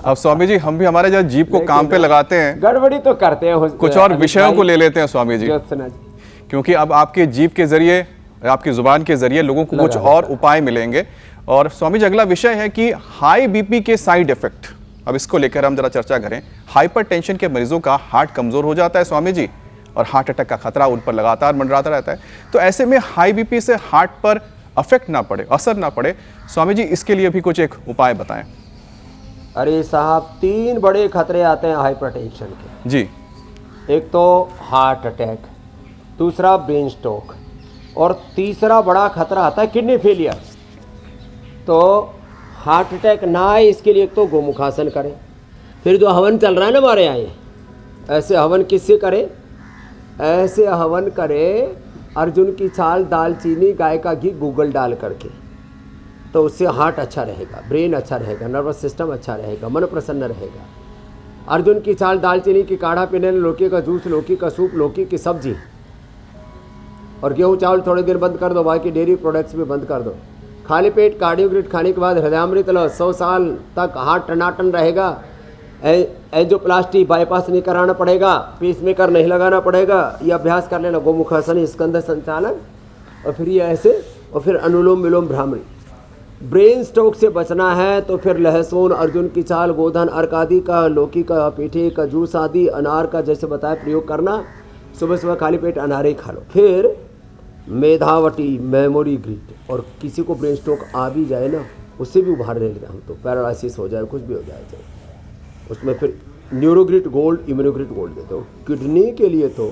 अब स्वामी जी हम भी हमारे जब जीभ को काम पे लगाते हैं, गड़बड़ी तो करते हैं, कुछ और विषयों को ले लेते हैं स्वामी जी, क्योंकि अब आपके जीभ के जरिए, आपकी जुबान के जरिए लोगों को कुछ और उपाय मिलेंगे। और स्वामी जी अगला विषय है कि हाई बीपी के साइड इफेक्ट, अब इसको लेकर हम जरा चर्चा करें। हाइपरटेंशन के मरीजों का हार्ट कमजोर हो जाता है स्वामी जी, और हार्ट अटैक का खतरा उन पर लगातार मंडराता रहता है। तो ऐसे में हाई बीपी से हार्ट पर अफेक्ट ना पड़े, असर ना पड़े, स्वामी जी इसके लिए भी कुछ एक उपाय बताएं। अरे साहब, 3 बड़े खतरे आते हैं हाइपरटेंशन के जी। एक तो हार्ट अटैक, दूसरा ब्रेन स्ट्रोक, और तीसरा बड़ा खतरा आता है किडनी फेलियर। तो हार्ट अटैक ना आए इसके लिए एक तो गोमुखासन करें, फिर जो हवन चल रहा है ना हमारे यहाँ, ऐसे हवन किससे करें? ऐसे हवन करें अर्जुन की छाल, दालचीनी, गाय का घी, गूगल डाल करके, तो उससे हार्ट अच्छा रहेगा, ब्रेन अच्छा रहेगा, नर्वस सिस्टम अच्छा रहेगा, मन प्रसन्न रहेगा। अर्जुन की छाल, दालचीनी की काढ़ा पीने, लौकी का जूस, लौकी का सूप, लौकी की सब्जी, और गेहूँ चावल थोड़े देर बंद कर दो, बाकी डेयरी प्रोडक्ट्स भी बंद कर दो। खाली पेट कार्डियोग्रिड खाने के बाद हृदयामृत लो, 100 साल तक हार्ट टनाटन रहेगा। एंजियोप्लास्टी बाईपास नहीं कराना पड़ेगा, पेसमेकर नहीं लगाना पड़ेगा। ये अभ्यास कर लेना, गोमुखासन, स्कंद संचालन, और फिर ये ऐसे, और फिर अनुलोम विलोम भ्रामरी। ब्रेन स्ट्रोक से बचना है तो फिर लहसुन, अर्जुन की छाल, गोधन, अर्क आदि का, लौकी का, पेठे का जूस आदि, अनार का जैसे बताया प्रयोग करना। सुबह सुबह खाली पेट अनारे खा लो। फिर मेधावटी, मेमोरी ग्रिड, और किसी को ब्रेन स्ट्रोक आ भी जाए ना, उससे भी उभार लेते हम तो, पैरालिसिस हो जाए, कुछ भी हो जाए, उसमें फिर न्यूरोग्रिड गोल्ड, इम्यूनोग्रिड गोल्ड देते हो। किडनी के लिए तो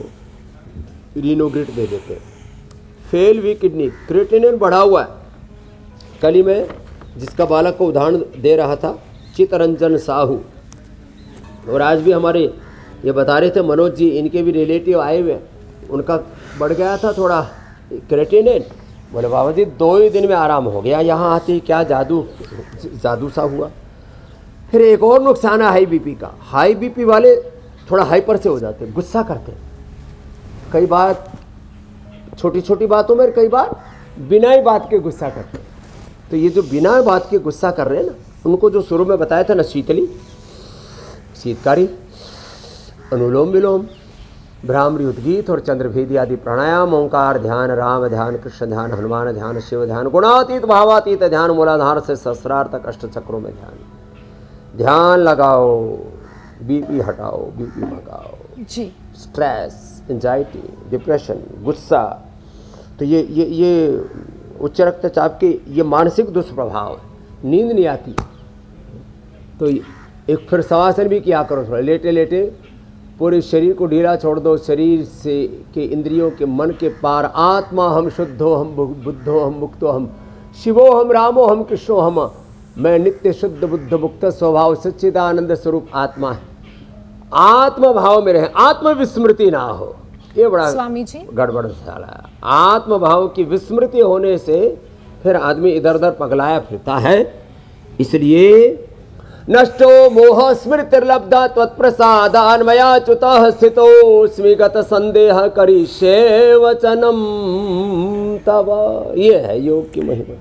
रीनोग्रिड दे देते हैं। फेल हुई किडनी, क्रिएटिनिन बढ़ा हुआ है। कल ही मैं जिसका बालक को उदाहरण दे रहा था, चितरंजन साहू, और आज भी हमारे ये बता रहे थे मनोज जी, इनके भी रिलेटिव आए हुए, उनका बढ़ गया था थोड़ा क्रिएटिनिन। बोले बाबा जी 2 ही दिन में आराम हो गया, यहाँ आते ही क्या जादू सा हुआ। फिर एक और नुकसान है हाई बीपी का। हाई बीपी वाले थोड़ा हाइपर से हो जाते हैं, गुस्सा करते हैं, कई बार छोटी छोटी बातों में, कई बार बिना ही बात के गुस्सा करते हैं। तो ये जो बिना बात के गुस्सा कर रहे हैं ना, उनको जो शुरू में बताया था ना, शीतली, शीतकारी, अनुलोम विलोम, भ्रामरी, उद्गीत और चंद्रभेदी आदि प्राणायाम, ओंकार ध्यान, राम ध्यान, कृष्ण ध्यान, हनुमान ध्यान, शिव ध्यान, गुणातीत भावातीत ध्यान, मूलाधार से सहस्रार तक 8 चक्रों में ध्यान लगाओ, बीपी हटाओ, बीपी भगाओ जी। स्ट्रेस, एंजाइटी, डिप्रेशन, गुस्सा, तो ये उच्च रक्तचाप के ये मानसिक दुष्प्रभाव है। नींद नहीं आती तो एक फिर शवासन भी किया करो, थोड़ा लेटे लेटे पूरे शरीर को ढीला छोड़ दो, शरीर से के इंद्रियों के मन के पार। आत्मा हम शुद्धो हम बुद्धो हम मुक्तो हम शिवो हम रामो हम कृष्णो हम, मैं नित्य शुद्ध बुद्ध मुक्त स्वभाव सच्चिदानंद स्वरूप आत्मा है। आत्म भाव में रहे, आत्म विस्मृति ना हो, ये बड़ा स्वामी जी गड़बड़ साला है। आत्म भाव की विस्मृति होने से फिर आदमी इधर उधर पगलाया फिरता है। इसलिए नष्टो मोह स्मृतिर्लब्धा त्वत्प्रसादान्मया च्युतः स्थितोऽस्मि गत संदेह करिष्ये वचनम तव। ये है योग की महिमा।